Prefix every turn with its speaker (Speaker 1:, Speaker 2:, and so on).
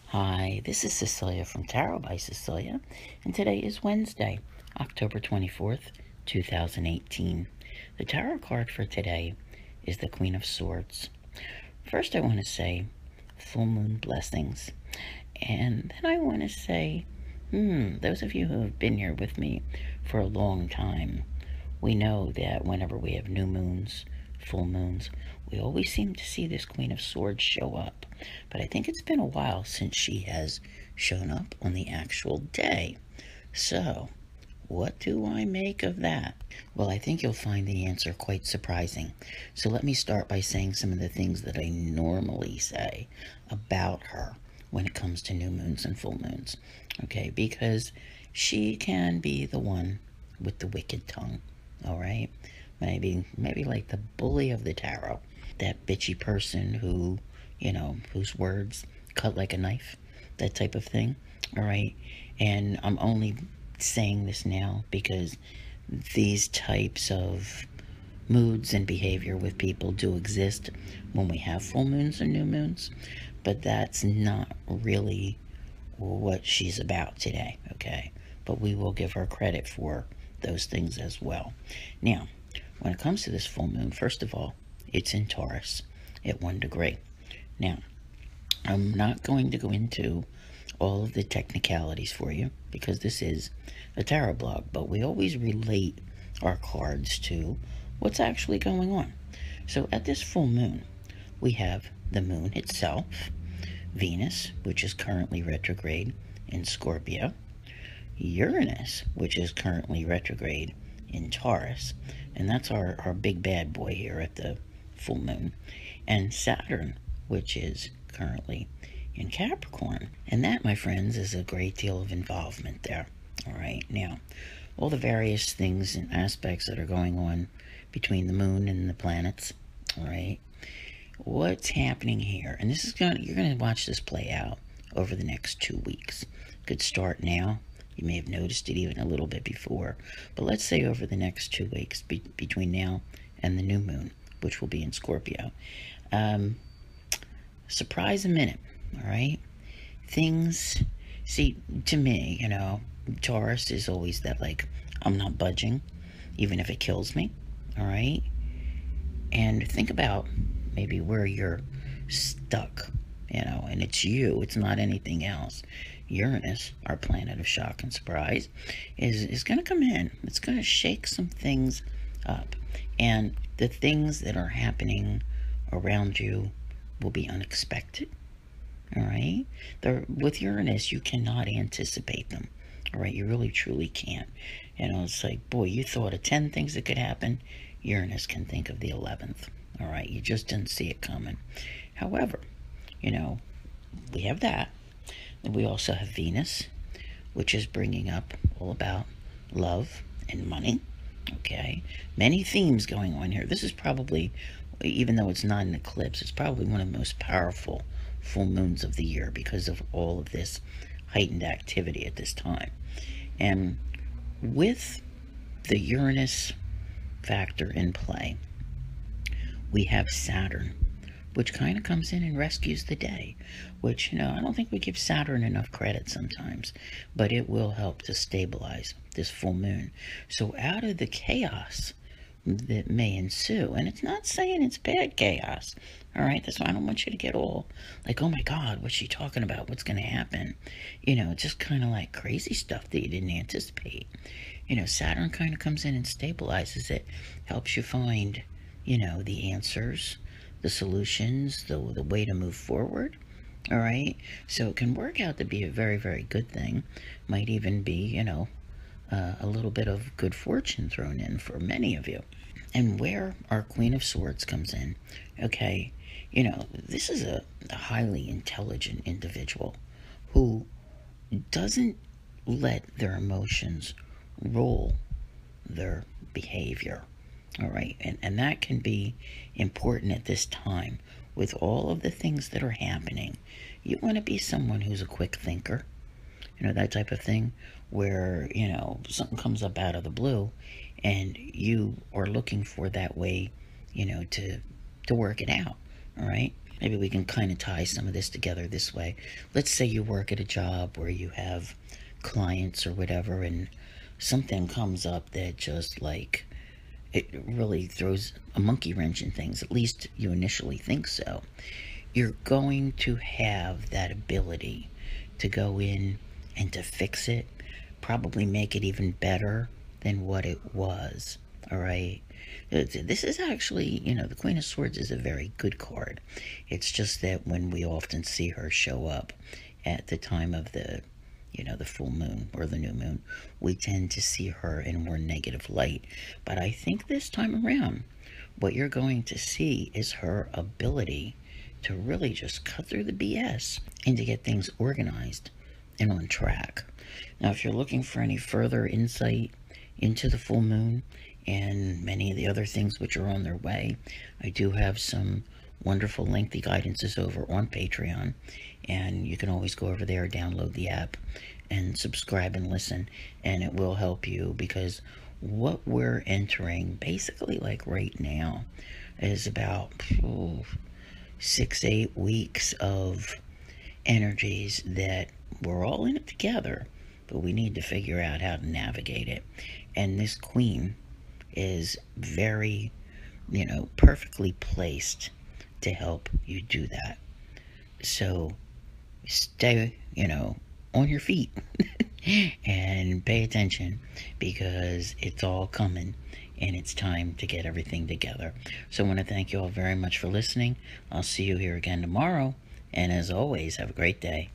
Speaker 1: Hi, this is Cecilia from Tarot by Cecilia, and today is Wednesday, October 24th, 2018. The tarot card for today is the Queen of Swords. First, I want to say full moon blessings, and then I want to say, those of you who have been here with me for a long time, we know that whenever we have new moons, full moons, we always seem to see this Queen of Swords show up. But I think it's been a while since she has shown up on the actual day. So, what do I make of that? Well, I think you'll find the answer quite surprising. So let me start by saying some of the things that I normally say about her when it comes to new moons and full moons. Okay, because she can be the one with the wicked tongue. All right, maybe like the bully of the tarot, that bitchy person who, whose words cut like a knife, that type of thing. All right, and I'm only saying this now because these types of moods and behavior with people do exist when we have full moons and new moons, but that's not really what she's about today, okay? But we will give her credit for those things as well. Now, when it comes to this full moon, first of all, it's in Taurus at 1 degree. Now, I'm not going to go into all of the technicalities for you because this is a tarot blog, but we always relate our cards to what's actually going on. So at this full moon, we have the moon itself, Venus, which is currently retrograde in Scorpio, Uranus, which is currently retrograde in Taurus, and that's our big bad boy here at the full moon, and Saturn, which is currently in Capricorn. And that, my friends, is a great deal of involvement there. All right, now, all the various things and aspects that are going on between the moon and the planets, all right, what's happening here? And you're gonna watch this play out over the next 2 weeks. Could start now. You may have noticed it even a little bit before, but let's say over the next 2 weeks between now and the new moon, which will be in Scorpio. Surprise a minute, all right? Things, see, to me, Taurus is always that, like, I'm not budging, even if it kills me, all right? And think about maybe where you're stuck, and it's not anything else. Uranus, our planet of shock and surprise, is going to come in. It's going to shake some things up. And the things that are happening around you will be unexpected. All right? With Uranus, you cannot anticipate them. All right? You really, truly can't. It's like, boy, you thought of 10 things that could happen. Uranus can think of the 11th. All right? You just didn't see it coming. However, we have that. And we also have Venus, which is bringing up all about love and money. Okay? Many themes going on here. This is probably, even though it's not an eclipse, it's probably one of the most powerful full moons of the year because of all of this heightened activity at this time. And with the Uranus factor in play, we have Saturn, which kind of comes in and rescues the day, which, I don't think we give Saturn enough credit sometimes, but it will help to stabilize this full moon. So out of the chaos that may ensue, and it's not saying it's bad chaos, all right? That's why I don't want you to get all like, oh my God, what's she talking about? What's going to happen? Just kind of like crazy stuff that you didn't anticipate. Saturn kind of comes in and stabilizes it, helps you find, the answers, the solutions, the way to move forward. All right, so it can work out to be a very, very good thing. Might even be, a little bit of good fortune thrown in for many of you. And where our Queen of Swords comes in, okay, this is a highly intelligent individual who doesn't let their emotions rule their behavior. All right, and that can be important at this time with all of the things that are happening. You want to be someone who's a quick thinker, that type of thing, where, something comes up out of the blue and you are looking for that way, to work it out. All right, maybe we can kind of tie some of this together this way. Let's say you work at a job where you have clients or whatever, and something comes up that just like it really throws a monkey wrench in things. At least you initially think so. You're going to have that ability to go in and to fix it, probably make it even better than what it was. All right. This is actually, the Queen of Swords is a very good card. It's just that when we often see her show up at the time of the full moon or the new moon, we tend to see her in a more negative light. But I think this time around, what you're going to see is her ability to really just cut through the BS and to get things organized and on track. Now, if you're looking for any further insight into the full moon and many of the other things which are on their way, I do have some wonderful lengthy guidances over on Patreon, and you can always go over there, download the app, and subscribe and listen, and it will help you, because what we're entering basically like right now is about 6-8 weeks of energies that we're all in it together, but we need to figure out how to navigate it. And this queen is very, perfectly placed to help you do that. So stay, on your feet and pay attention, because it's all coming and it's time to get everything together. So I want to thank you all very much for listening. I'll see you here again tomorrow, and as always, have a great day.